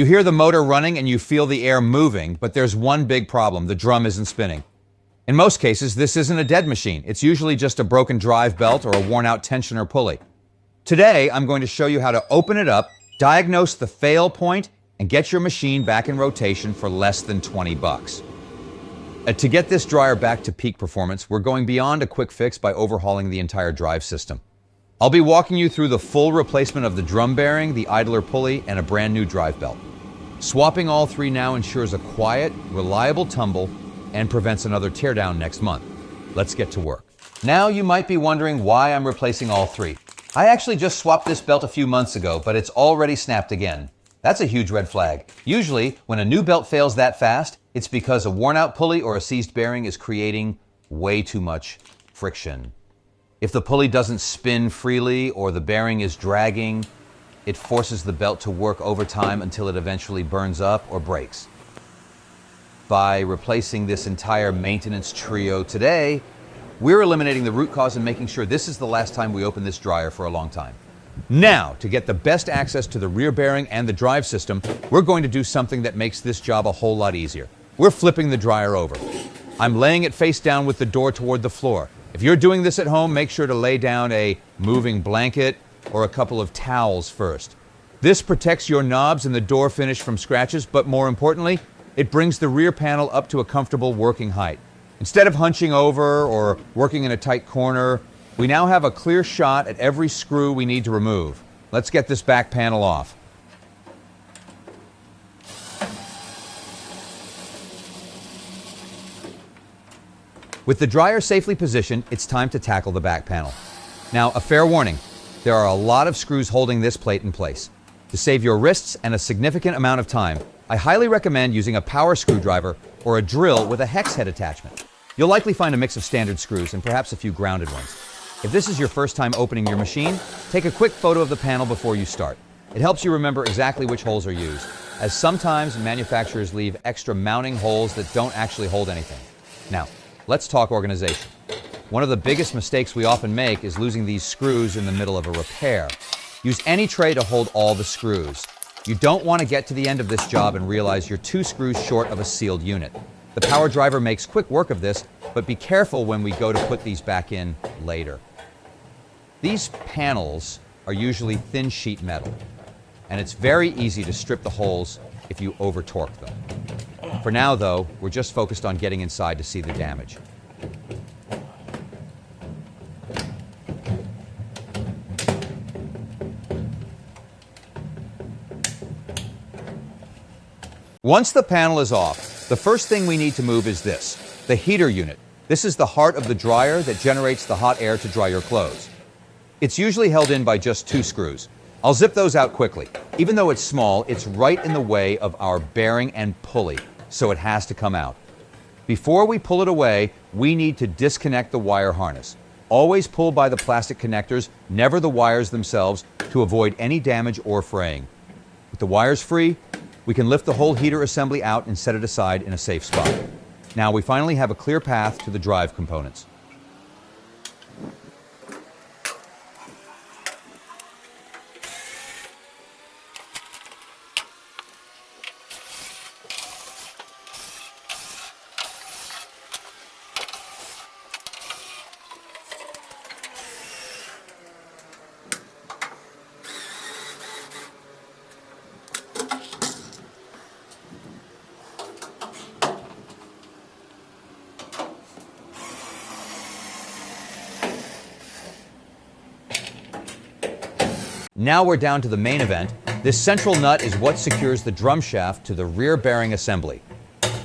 You hear the motor running and you feel the air moving, but there's one big problem: the drum isn't spinning. In most cases, this isn't a dead machine. It's usually just a broken drive belt or a worn-out tensioner pulley. Today, I'm going to show you how to open it up, diagnose the fail point, and get your machine back in rotation for less than 20 bucks. To get this dryer back to peak performance, we're going beyond a quick fix by overhauling the entire drive system. I'll be walking you through the full replacement of the drum bearing, the idler pulley, and a brand new drive belt. Swapping all three now ensures a quiet, reliable tumble and prevents another teardown next month. Let's get to work. Now you might be wondering why I'm replacing all three. I actually just swapped this belt a few months ago, but it's already snapped again. That's a huge red flag. Usually, when a new belt fails that fast, it's because a worn-out pulley or a seized bearing is creating way too much friction. If the pulley doesn't spin freely or the bearing is dragging, it forces the belt to work overtime until it eventually burns up or breaks. By replacing this entire maintenance trio today, we're eliminating the root cause and making sure this is the last time we open this dryer for a long time. Now, to get the best access to the rear bearing and the drive system, we're going to do something that makes this job a whole lot easier. We're flipping the dryer over. I'm laying it face down with the door toward the floor. If you're doing this at home, make sure to lay down a moving blanket or a couple of towels first. This protects your knobs and the door finish from scratches, but more importantly, it brings the rear panel up to a comfortable working height. Instead of hunching over or working in a tight corner, we now have a clear shot at every screw we need to remove. Let's get this back panel off. With the dryer safely positioned, it's time to tackle the back panel. Now, a fair warning, there are a lot of screws holding this plate in place. To save your wrists and a significant amount of time, I highly recommend using a power screwdriver or a drill with a hex head attachment. You'll likely find a mix of standard screws and perhaps a few grounded ones. If this is your first time opening your machine, take a quick photo of the panel before you start. It helps you remember exactly which holes are used, as sometimes manufacturers leave extra mounting holes that don't actually hold anything. Now, let's talk organization. One of the biggest mistakes we often make is losing these screws in the middle of a repair. Use any tray to hold all the screws. You don't want to get to the end of this job and realize you're 2 screws short of a sealed unit. The power driver makes quick work of this, but be careful when we go to put these back in later. These panels are usually thin sheet metal, and it's very easy to strip the holes if you over-torque them. For now, though, we're just focused on getting inside to see the damage. Once the panel is off, the first thing we need to move is this, the heater unit. This is the heart of the dryer that generates the hot air to dry your clothes. It's usually held in by just 2 screws. I'll zip those out quickly. Even though it's small, it's right in the way of our bearing and pulley, so it has to come out. Before we pull it away, we need to disconnect the wire harness. Always pull by the plastic connectors, never the wires themselves, to avoid any damage or fraying. With the wires free, we can lift the whole heater assembly out and set it aside in a safe spot. Now we finally have a clear path to the drive components. Now we're down to the main event. This central nut is what secures the drum shaft to the rear bearing assembly.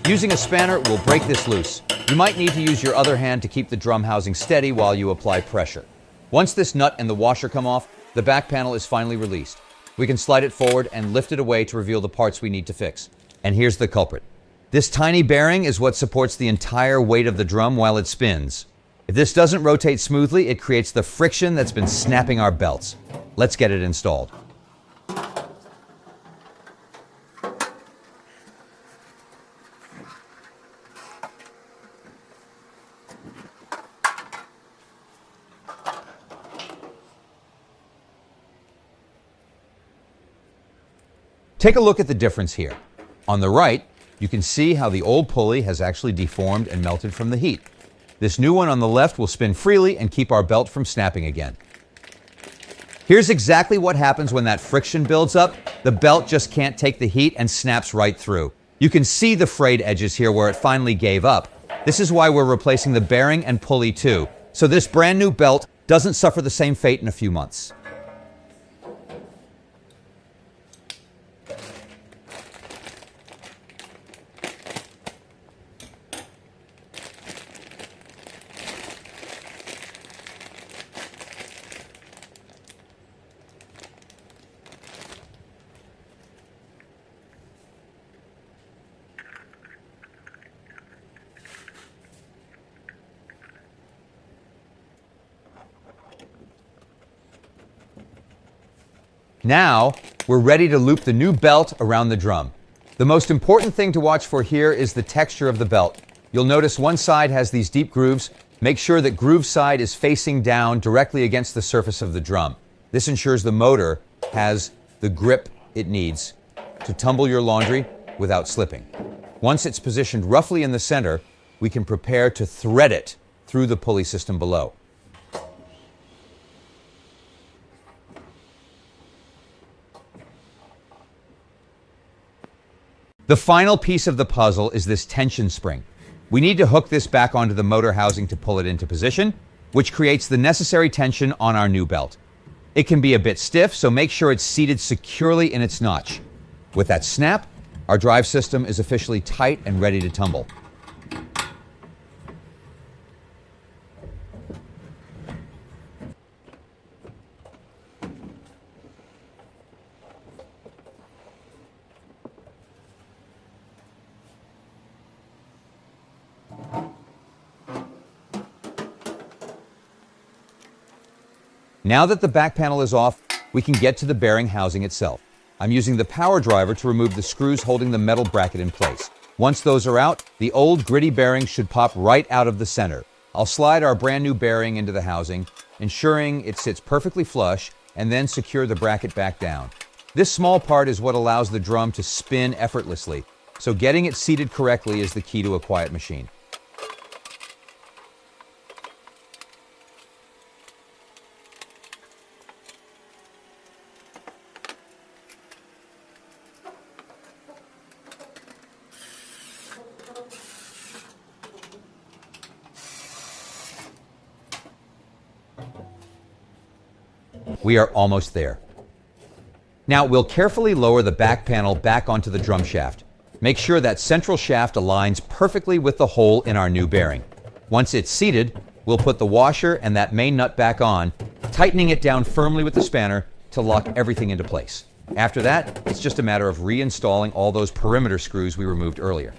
Using a spanner, we'll break this loose. You might need to use your other hand to keep the drum housing steady while you apply pressure. Once this nut and the washer come off, the back panel is finally released. We can slide it forward and lift it away to reveal the parts we need to fix. And here's the culprit. This tiny bearing is what supports the entire weight of the drum while it spins. If this doesn't rotate smoothly, it creates the friction that's been snapping our belts. Let's get it installed. Take a look at the difference here. On the right, you can see how the old pulley has actually deformed and melted from the heat. This new one on the left will spin freely and keep our belt from snapping again. Here's exactly what happens when that friction builds up. The belt just can't take the heat and snaps right through. You can see the frayed edges here where it finally gave up. This is why we're replacing the bearing and pulley too, so this brand new belt doesn't suffer the same fate in a few months. Now, we're ready to loop the new belt around the drum. The most important thing to watch for here is the texture of the belt. You'll notice one side has these deep grooves. Make sure that groove side is facing down directly against the surface of the drum. This ensures the motor has the grip it needs to tumble your laundry without slipping. Once it's positioned roughly in the center, we can prepare to thread it through the pulley system below. The final piece of the puzzle is this tension spring. We need to hook this back onto the motor housing to pull it into position, which creates the necessary tension on our new belt. It can be a bit stiff, so make sure it's seated securely in its notch. With that snap, our drive system is officially tight and ready to tumble. Now that the back panel is off, we can get to the bearing housing itself. I'm using the power driver to remove the screws holding the metal bracket in place. Once those are out, the old gritty bearing should pop right out of the center. I'll slide our brand new bearing into the housing, ensuring it sits perfectly flush, and then secure the bracket back down. This small part is what allows the drum to spin effortlessly, so getting it seated correctly is the key to a quiet machine. We are almost there. Now we'll carefully lower the back panel back onto the drum shaft. Make sure that central shaft aligns perfectly with the hole in our new bearing. Once it's seated, we'll put the washer and that main nut back on, tightening it down firmly with the spanner to lock everything into place. After that, it's just a matter of reinstalling all those perimeter screws we removed earlier.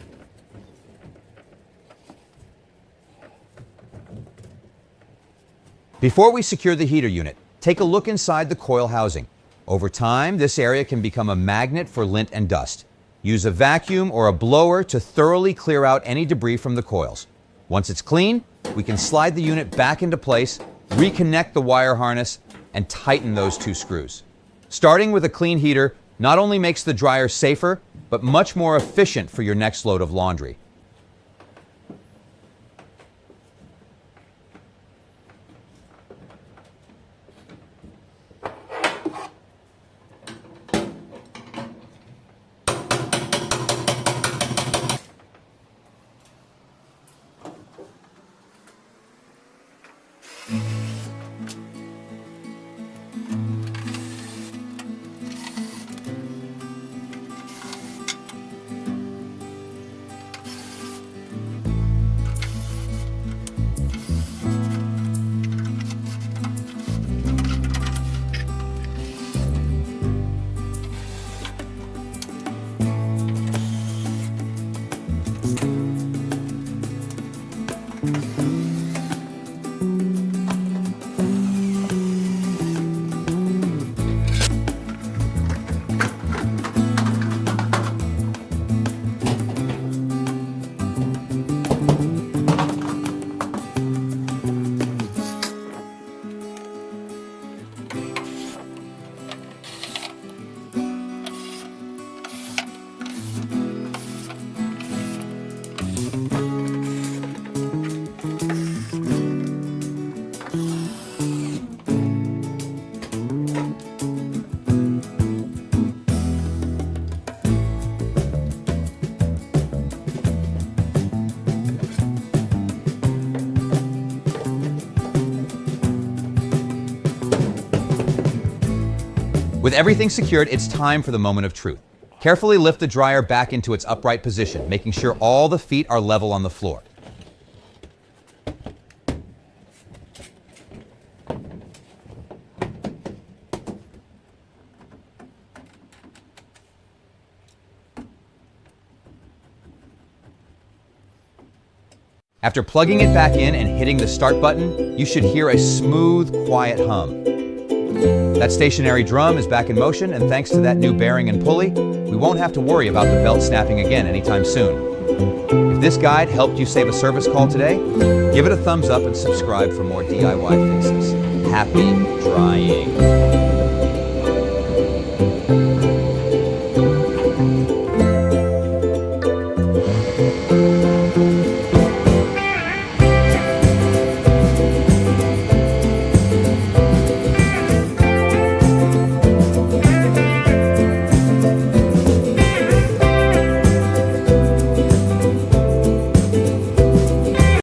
Before we secure the heater unit, take a look inside the coil housing. Over time, this area can become a magnet for lint and dust. Use a vacuum or a blower to thoroughly clear out any debris from the coils. Once it's clean, we can slide the unit back into place, reconnect the wire harness, and tighten those two screws. Starting with a clean heater not only makes the dryer safer, but much more efficient for your next load of laundry. With everything secured, it's time for the moment of truth. Carefully lift the dryer back into its upright position, making sure all the feet are level on the floor. After plugging it back in and hitting the start button, you should hear a smooth, quiet hum. That stationary drum is back in motion, and thanks to that new bearing and pulley, we won't have to worry about the belt snapping again anytime soon. If this guide helped you save a service call today, give it a thumbs up and subscribe for more DIY fixes. Happy drying!